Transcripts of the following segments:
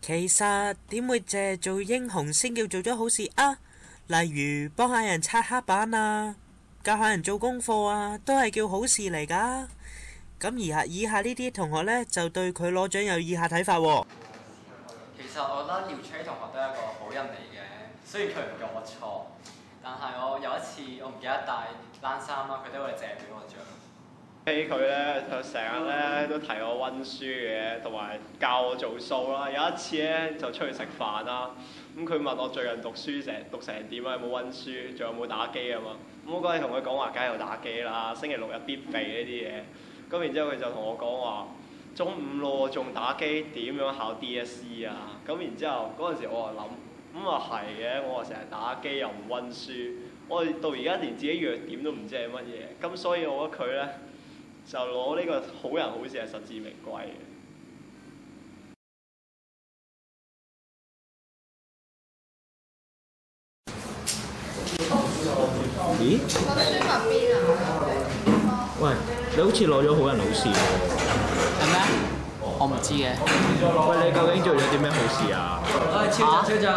其實點會淨係做英雄先叫做咗好事啊？例如幫下人擦黑板啊，教下人做功課啊，都係叫好事嚟㗎。咁以下呢啲同學呢，就對佢攞獎有以下睇法喎。其實我覺得廖卓希同學都係一個好人嚟嘅，雖然佢唔夠我錯，但係我有一次我唔記得帶冷衫啦，佢都會借俾我獎。佢咧就成日咧都提我温書嘅，同埋教我做數啦。有一次咧就出去食飯啦，咁佢問我最近讀成點啊？有冇温書？仲有冇打機啊嘛？咁我嗰日同佢講話，梗係有打機啦，星期六日必備呢啲嘢。咁然之後佢就同我講話，中午咯仲打機，點樣考 DSE 啊？咁然之後嗰陣時我就諗，咁啊係嘅，我話成日打機又唔温書，我到而家連自己弱點都唔知係乜嘢。咁所以我覺得佢咧，就攞呢個好人好事係實至名歸嘅。咦？個書物邊啊？喂，你好似攞咗好人好事喎。係咩？我唔知嘅。喂，你究竟做咗啲咩好事啊？超真，呢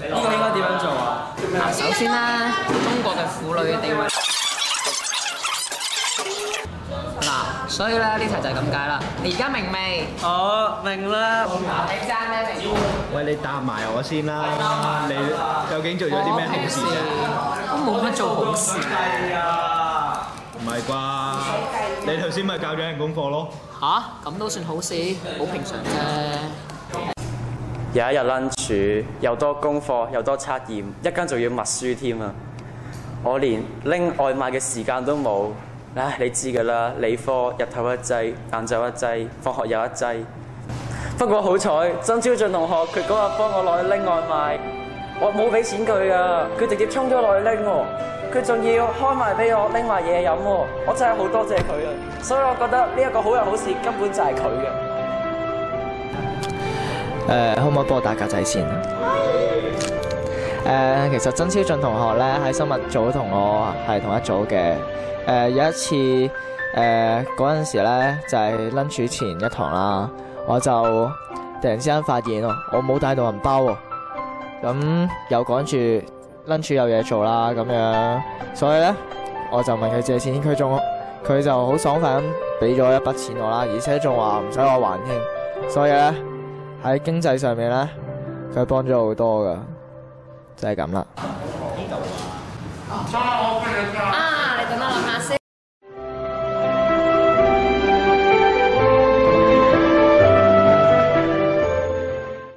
個應該點樣做啊？首先啦，中國嘅婦女嘅地位。所以咧呢題就係咁解啦。你而家明未？我明啦。你爭咩明？喂，你答埋我先啦。你究竟做咗啲咩好事啫？我冇乜做好事。唔係啩？你頭先咪教咗人功課咯？吓？咁都算好事，好平常啫。有一日 lunch 又多功課又多測驗，一間仲要默書添啊！我連拎外賣嘅時間都冇。唉，你知㗎啦，理科日頭一劑，晏晝一劑，放學又一劑。不過好彩，曾超俊同學佢嗰日幫我落去拎外賣，我冇俾錢佢啊，佢直接衝咗落去拎喎，佢仲要開埋俾我拎埋嘢飲喎，我真係好多謝佢啊！所以我覺得呢一個好人好事根本就係佢嘅。可唔可以幫我打格仔先？其實曾超俊同學咧喺生物組同我係同一組嘅。有一次嗰陣時咧就係 lunch 前一堂啦，我就突然之間發現我冇帶到銀包喎，咁又趕住 lunch 有嘢做啦咁樣，所以咧我就問佢借錢，佢就好爽快咁俾咗一筆錢我啦，而且仲話唔使我還添，所以咧喺經濟上面咧佢幫咗好多噶，就係咁啦。